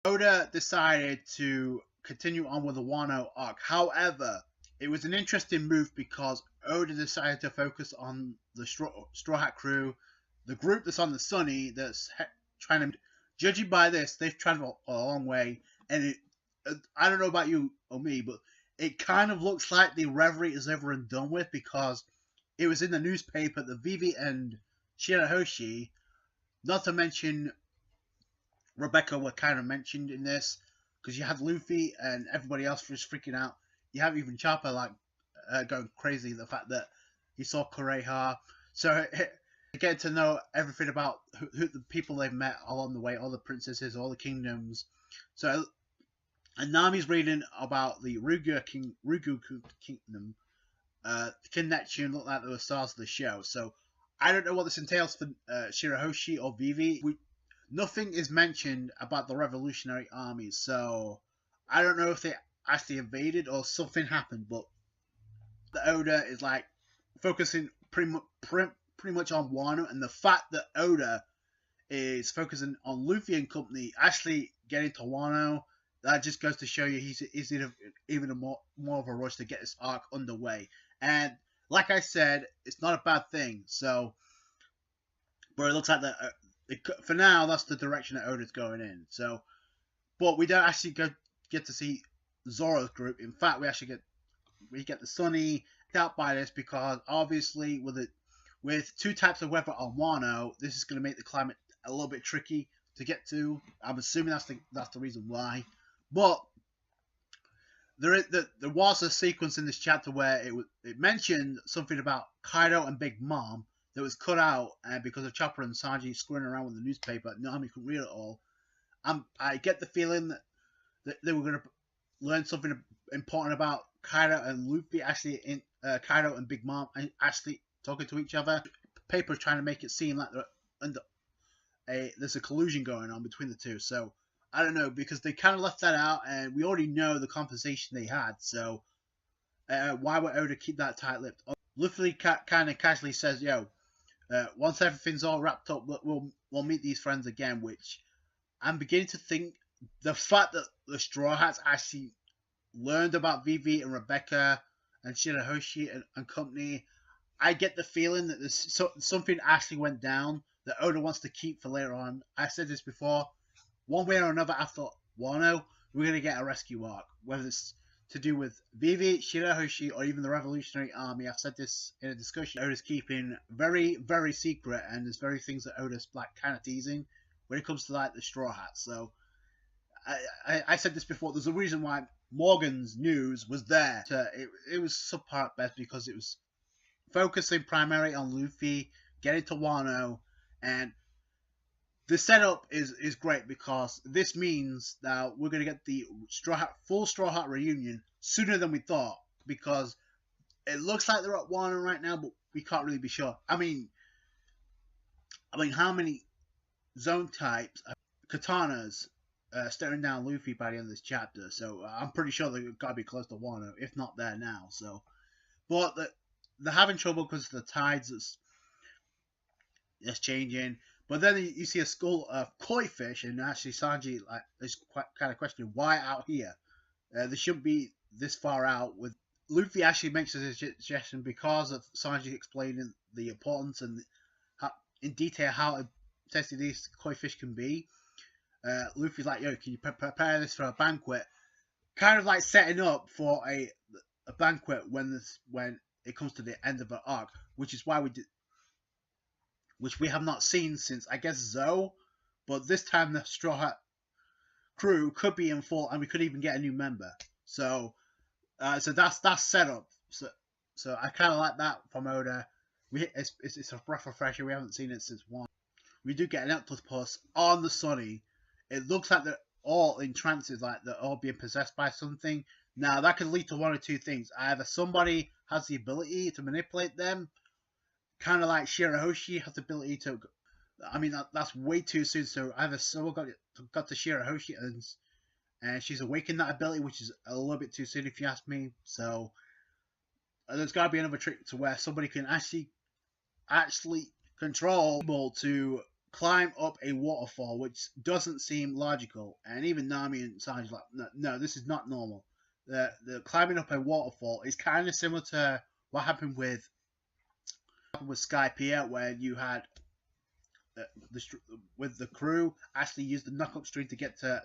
Oda decided to continue on with the Wano arc. However, it was an interesting move because Oda decided to focus on the Straw Hat crew, the group that's on the Sunny that's trying to. Judging by this, they've traveled a long way, and I don't know about you or me, but it kind of looks like the reverie is over and done with because it was in the newspaper that Vivi and Shirahoshi, not to mention Rebecca, were kind of mentioned in this because you had Luffy and everybody else was freaking out. You have even Chopper going crazy the fact that he saw Kureha. So getting to know everything about who the people they've met along the way, all the princesses, all the kingdoms. So and Nami's reading about the Ryugu Kingdom. The connection looked like they were stars of the show. So I don't know what this entails for Shirahoshi or Vivi. Nothing is mentioned about the Revolutionary Army, so I don't know if they actually invaded or something happened. But the Oda is like focusing pretty much on Wano, and the fact that Oda is focusing on Luffy and company actually getting to Wano, that just goes to show you he's even more of a rush to get this arc underway. And like I said, it's not a bad thing. So, but it looks like that for now that's the direction that Oda's going in. So, but we don't actually get to see Zoro's group. In fact, we get the Sunny out by this because obviously with two types of weather on Wano, this is going to make the climate a little bit tricky to get to. I'm assuming that's the reason why. But there was a sequence in this chapter where it mentioned something about Kaido and Big Mom that was cut out because of Chopper and Sanji screwing around with the newspaper. Nami couldn't read it all. I get the feeling that they were going to learn something important about Kaido and Luffy actually Kaido and Big Mom actually talking to each other. Paper trying to make it seem like there's a collusion going on between the two. So I don't know, because they kind of left that out, and we already know the conversation they had. So why would Oda keep that tight-lipped? Luffy kind of casually says, "Yo, once everything's all wrapped up, we'll meet these friends again." Which I'm beginning to think the fact that the Straw Hats actually learned about Vivi and Rebecca and Shirahoshi and company, I get the feeling that there's something actually went down that Oda wants to keep for later on. I said this before. One way or another, after Wano, we're going to get a rescue arc. Whether it's to do with Vivi, Shirahoshi, or even the Revolutionary Army. I've said this in a discussion. Oda's keeping very, very secret, and there's very things that Oda's like kind of teasing when it comes to like the Straw Hats. So I said this before. There's a reason why Morgan's news was there. It was subpar at best because it was focusing primarily on Luffy getting to Wano, and the setup is great because this means that we're going to get the full Straw Hat reunion sooner than we thought, because it looks like they're at Wano right now, but we can't really be sure. I mean, how many zone types, katanas, staring down Luffy by the end of this chapter? So I'm pretty sure they've got to be close to Wano, if not there now. So, but they're having trouble because of the tides that's changing. But then you see a school of koi fish, and actually Sanji is kind of questioning why out here. They shouldn't be this far out. With Luffy actually mentions his suggestion because of Sanji explaining the importance and in detail how tasty these koi fish can be. Luffy's like, "Yo, can you prepare this for a banquet?" Kind of like setting up for a banquet when it comes to the end of an arc, which is why which we have not seen since, I guess, Zoe. But this time the Straw Hat crew could be in full, and we could even get a new member. So that's set up. So I kind of like that from Oda. It's a breath of fresh air. We haven't seen it since one. We do get an octopus on the Sunny. It looks like they're all in trances, like they're all being possessed by something. Now that could lead to one or two things. Either somebody has the ability to manipulate them, kind of like Shirahoshi has the ability to. I mean, that's way too soon. So either someone got to Shirahoshi and she's awakened that ability, which is a little bit too soon if you ask me. So there's got to be another trick to where somebody can actually control to climb up a waterfall, which doesn't seem logical. And even Nami and Sanji like, no, this is not normal. The climbing up a waterfall is kind of similar to what happened with Skypiea, when you had with the crew actually used the knock up stream to get to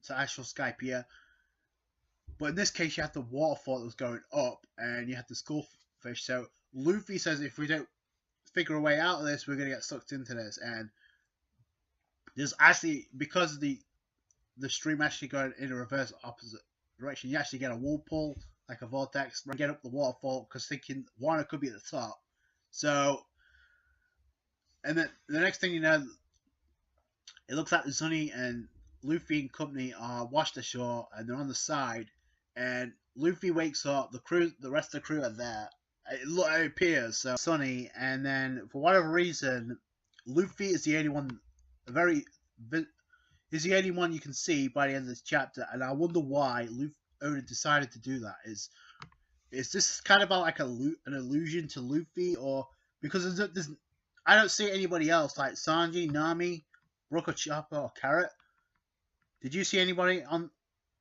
actual Skypiea. But in this case, you had the waterfall that was going up, and you had the skullfish. So Luffy says, if we don't figure a way out of this, we're going to get sucked into this. And there's actually, because the stream actually going in a reverse opposite direction, you actually get a whirlpool, like a vortex, and get up the waterfall, because thinking Wano could be at the top. So, and then the next thing you know, it looks like Sunny and Luffy and company are washed ashore, and they're on the side. And Luffy wakes up. The rest of the crew are there. It appears so. Sunny, and then for whatever reason, Luffy is the only one. Is the only one you can see by the end of this chapter, and I wonder why Oda decided to do that. Is this kind of like an allusion to Luffy, or because I don't see anybody else like Sanji, Nami, Brook or Chopper or Carrot. Did you see anybody on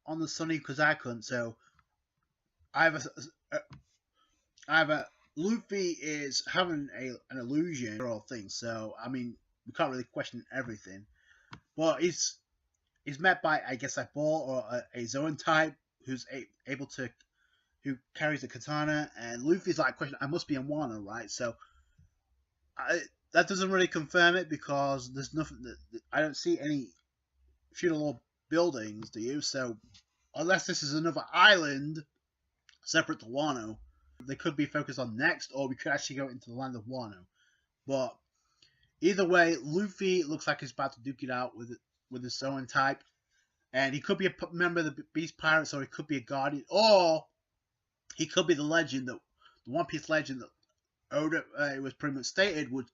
the Sunny? Because I couldn't. So either Luffy is having an illusion or things. So I mean, we can't really question everything. But he's met by, I guess, a Ball or a Zoan type who carries a katana, and Luffy's like, question, I must be in Wano, right? So that doesn't really confirm it, because there's nothing I don't see any feudal buildings, do you? So unless this is another island separate to Wano, they could be focused on next, or we could actually go into the land of Wano. But either way, Luffy looks like he's about to duke it out with his Zoan type, and he could be a member of the Beast Pirates, or he could be a guardian, or he could be the legend, the One Piece legend that Oda was pretty much stated would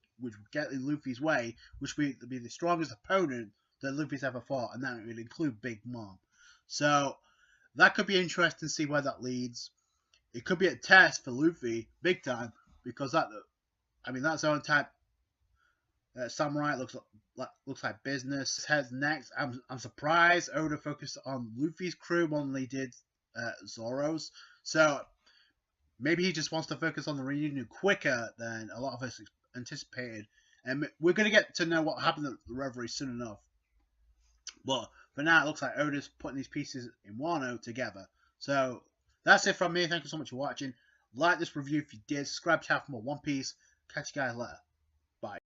get in Luffy's way, which would be the strongest opponent that Luffy's ever fought, and that would include Big Mom. So that could be interesting to see where that leads. It could be a test for Luffy, big time, because that Zoan type samurai looks like business. Heads next. I'm surprised Oda focused on Luffy's crew more than he did Zoro's. So maybe he just wants to focus on the reunion quicker than a lot of us anticipated, and we're gonna get to know what happened at the Reverie soon enough. But for now, it looks like Oda's putting these pieces in Wano together. So that's it from me. Thank you so much for watching. Like this review if you did. Subscribe to the channel for more One Piece. Catch you guys later. Bye.